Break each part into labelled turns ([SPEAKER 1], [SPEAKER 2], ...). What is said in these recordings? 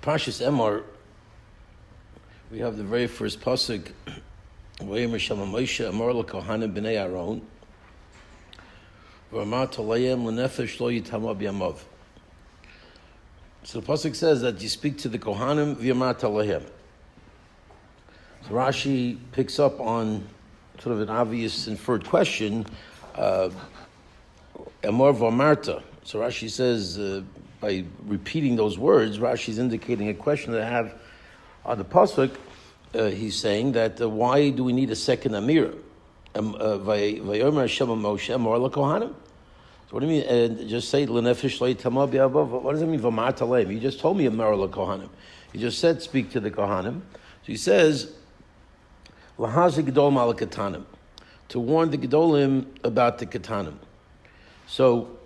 [SPEAKER 1] Parsha Emor, we have the very first pasuk. V'yomer Shem Moshe Emor l'kohanim b'nei Aaron, v'amar toleim l'nefesh lo yitama b'yamav. So the pasuk says that you speak to the kohanim v'amar toleim. So Rashi picks up on sort of an obvious inferred question. Emor v'amarta. So Rashi says, by repeating those words, Rashi is indicating a question that I have on the pasuk. He's saying that why do we need a second Amira? Vayomer Hashem Moshe Emor l'kohanim. So what do you mean? Just say l'nefesh lo yitama b'yamav. What does it mean? V'amar taleim. You just told me Emor l'kohanim. You just said speak to the kohanim. So he says l'hazi gedol mal katanim, to warn the gedolim about the katanim. So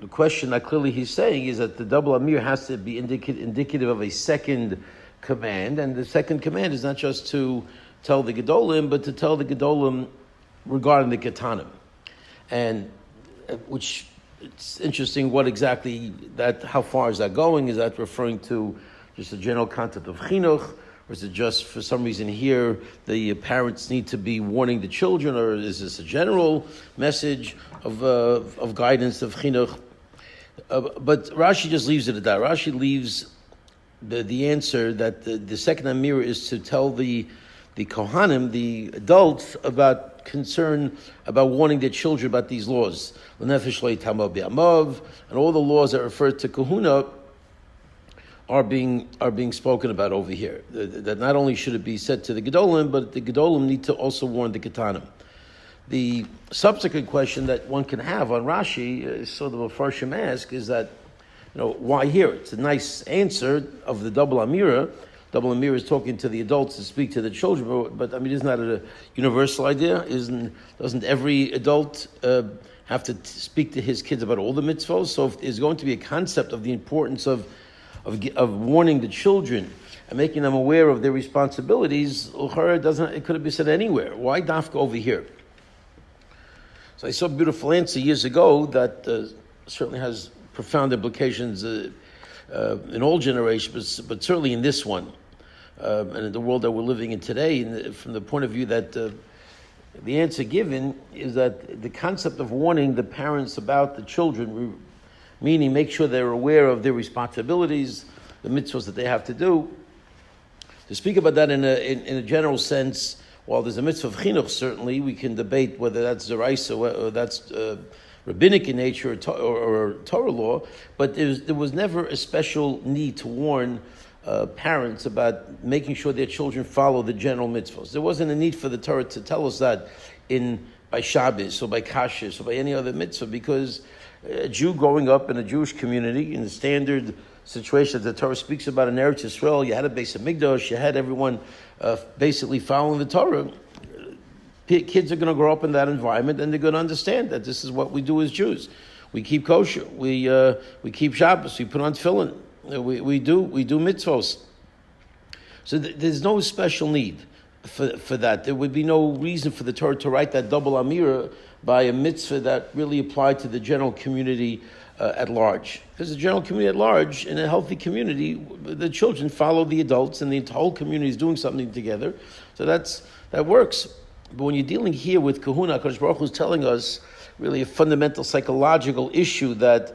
[SPEAKER 1] the question that clearly he's saying is that the double Amir has to be indicative of a second command, and the second command is not just to tell the gedolim, but to tell the gedolim regarding the katanim. And which, it's interesting what exactly that, how far is that going? Is that referring to just the general concept of chinuch, or is it just for some reason here the parents need to be warning the children, or is this a general message of guidance of chinuch? But Rashi just leaves it at that. Rashi leaves the answer that the second Amir is to tell the kohanim, the adults, about concern about warning their children about these laws, l'nefesh lo yitama b'yamav, and all the laws that refer to kahuna are being spoken about over here. That not only should it be said to the gedolim, but the gedolim need to also warn the katanim. The subsequent question that one can have on Rashi, sort of a farshim ask, is that, why here? It's a nice answer of the double Amira. Double Amira is talking to the adults to speak to the children, but isn't that a universal idea? Doesn't every adult have to speak to his kids about all the mitzvahs? So if there's going to be a concept of the importance of warning the children and making them aware of their responsibilities, it could have been said anywhere. Why dafka over here? So I saw a beautiful answer years ago that certainly has profound implications in all generations, but certainly in this one, and in the world that we're living in today, from the point of view that the answer given is that the concept of warning the parents about the children, meaning make sure they're aware of their responsibilities, the mitzvahs that they have to do. To speak about that in a general sense, while there's a mitzvah of chinuch, certainly we can debate whether that's zeraisa or that's rabbinic in nature or Torah law, but there was never a special need to warn parents about making sure their children follow the general mitzvahs. There wasn't a need for the Torah to tell us that by Shabbos or by Kashrus or by any other mitzvah, because a Jew growing up in a Jewish community, in the standard situation that the Torah speaks about in Eretz Yisrael, you had a Beis Hamikdash, you had everyone basically following the Torah. Kids are going to grow up in that environment, and they're going to understand that this is what we do as Jews. We keep kosher, we keep Shabbos, we put on tefillin, we do mitzvos. So there's no special need for that. There would be no reason for the Torah to write that double Amira by a mitzvah that really applied to the general community at large. Because the general community at large, in a healthy community, the children follow the adults, and the whole community is doing something together. So that works. But when you're dealing here with kahuna, HaKadosh Baruch Hu is telling us really a fundamental psychological issue that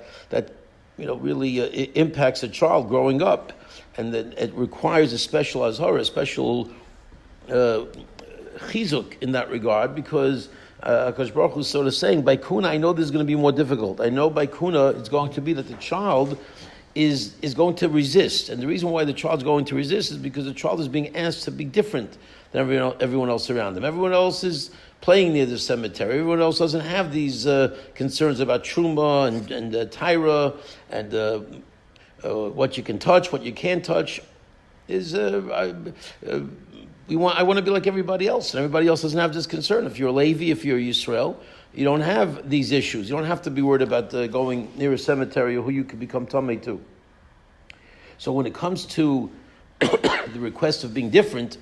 [SPEAKER 1] really impacts a child growing up, and that it requires a special azhara, a special chizuk in that regard, because HaKadosh Baruch Hu is sort of saying, by kuna, I know this is going to be more difficult. I know by kuna, it's going to be that the child is going to resist. And the reason why the child's going to resist is because the child is being asked to be different than everyone else around them. Everyone else is playing near the cemetery. Everyone else doesn't have these concerns about truma and tyra and what you can touch, what you can't touch. I want to be like everybody else, and everybody else doesn't have this concern. If you're a Levi, if you're Yisrael, you don't have these issues. You don't have to be worried about going near a cemetery or who you could become tamei to. So when it comes to the request of being different,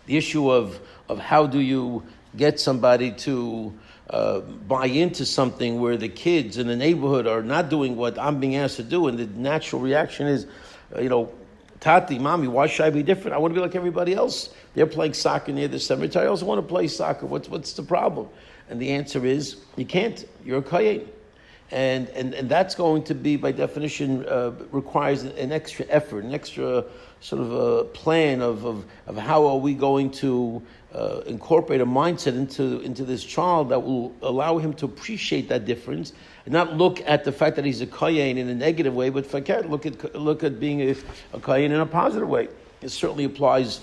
[SPEAKER 1] the issue of how do you get somebody to buy into something where the kids in the neighborhood are not doing what I'm being asked to do, and the natural reaction is, Tati, Mommy, why should I be different? I want to be like everybody else. They're playing soccer near the cemetery. I also want to play soccer. What's the problem? And the answer is, you can't. You're a kohen. And that's going to be, by definition, requires an extra effort, an extra sort of a plan of how are we going to incorporate a mindset into this child that will allow him to appreciate that difference and not look at the fact that he's a kohen in a negative way, but look at being a kohen in a positive way. It certainly applies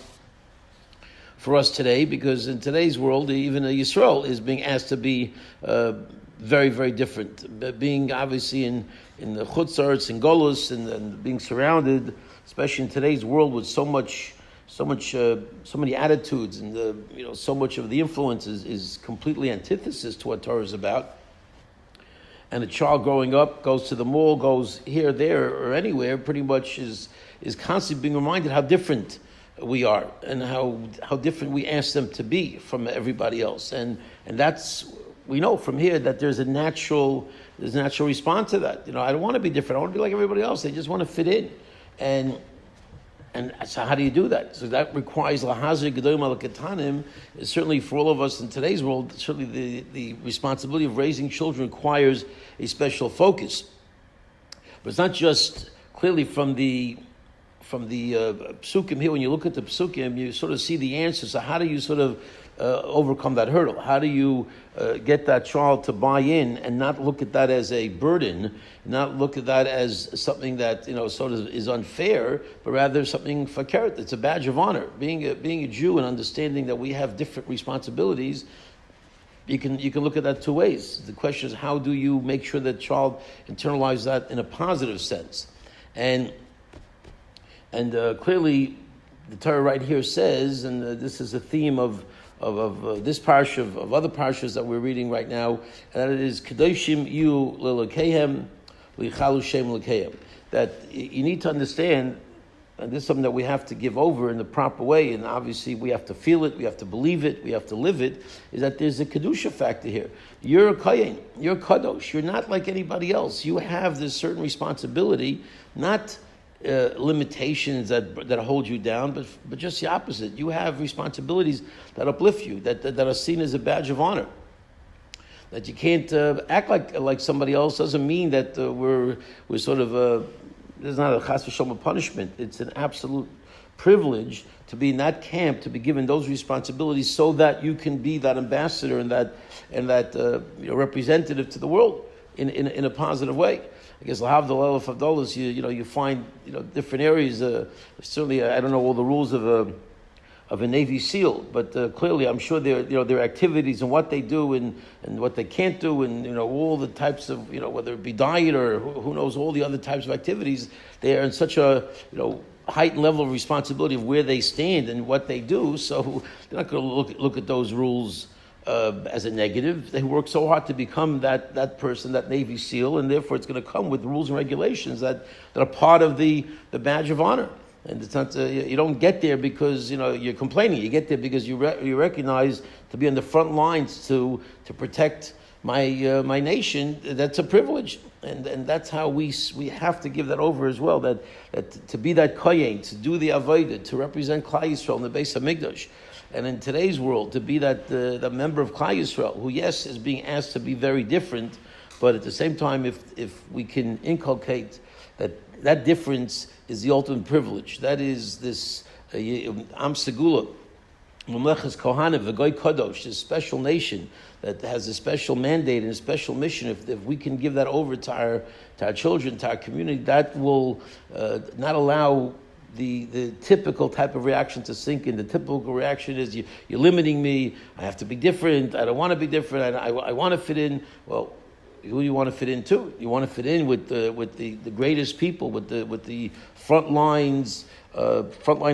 [SPEAKER 1] for us today, because in today's world, even a Yisrael is being asked to be very, very different. Being obviously in the chutzarts and golus and being surrounded, especially in today's world, with so many attitudes and so much of the influence is completely antithesis to what Torah is about. And a child growing up goes to the mall, goes here, there, or anywhere, pretty much is constantly being reminded how different we are and how different we ask them to be from everybody else. And that's, we know from here that there's a natural response to that. I don't want to be different. I want to be like everybody else. They just want to fit in. And so how do you do that? So that requires lahazir gedolim al ketanim. Certainly for all of us in today's world, certainly the responsibility of raising children requires a special focus. But it's not just clearly from the psukim here. When you look at the psukim, you sort of see the answer. So how do you sort of overcome that hurdle? How do you get that child to buy in and not look at that as a burden, not look at that as something that sort of is unfair, but rather something fakert? It's a badge of honor. Being a Jew and understanding that we have different responsibilities, you can look at that two ways. The question is, how do you make sure that child internalizes that in a positive sense? And clearly, the Torah right here says, and this is a theme of this parsha, of other parshas that we're reading right now, and that it is Kedoshim yu lelokehem lichalu shem lekehem. That you need to understand, and this is something that we have to give over in the proper way, and obviously we have to feel it, we have to believe it, we have to live it, is that there's a kedusha factor here. You're a kohen, you're a kadosh, you're not like anybody else. You have this certain responsibility, not limitations that hold you down, but just the opposite. You have responsibilities that uplift you, that are seen as a badge of honor. That you can't act like somebody else doesn't mean that we're sort of there's not a chas v'shalom punishment. It's an absolute privilege to be in that camp, to be given those responsibilities, so that you can be that ambassador and that representative to the world in a positive way. I guess Lahavdol Elef Havdolas, you find different areas. Certainly, I don't know all the rules of a Navy SEAL, but clearly, I'm sure their activities and what they do and what they can't do, and all the types of whether it be diet or who knows all the other types of activities. They are in such a heightened level of responsibility of where they stand and what they do. So they're not going to look at those rules as a negative. They work so hard to become that person, that Navy SEAL, and therefore it's going to come with rules and regulations that are part of the badge of honor. And it's not you don't get there because you're complaining. You get there because you recognize to be on the front lines to protect my nation. That's a privilege, and that's how we have to give that over as well. That to be that kohen, to do the avodah, to represent Klal Yisrael in the Beis Hamikdash. And in today's world, to be that member of Klal Yisrael, who, yes, is being asked to be very different, but at the same time, if we can inculcate that difference is the ultimate privilege. That is this Am Segula, Mamlechas Kohanim, V'goy Kadosh, this special nation that has a special mandate and a special mission. If we can give that over to our children, to our community, that will not allow the typical type of reaction to sink in. The typical reaction is you're limiting me. I have to be different. I don't want to be different. I want to fit in. Well, who do you want to fit in to? You want to fit in with the greatest people, with the frontline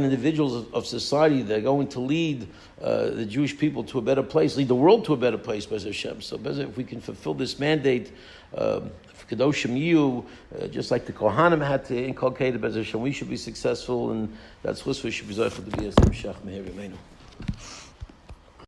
[SPEAKER 1] individuals of society that are going to lead the Jewish people to a better place, lead the world to a better place, Be'ez Hashem. So if we can fulfill this mandate, Kedoshim Yu, just like the Kohanim had to inculcate it, Be'ez Hashem, we should be successful, and that's what we should be to be as Shach Meher Yameinu.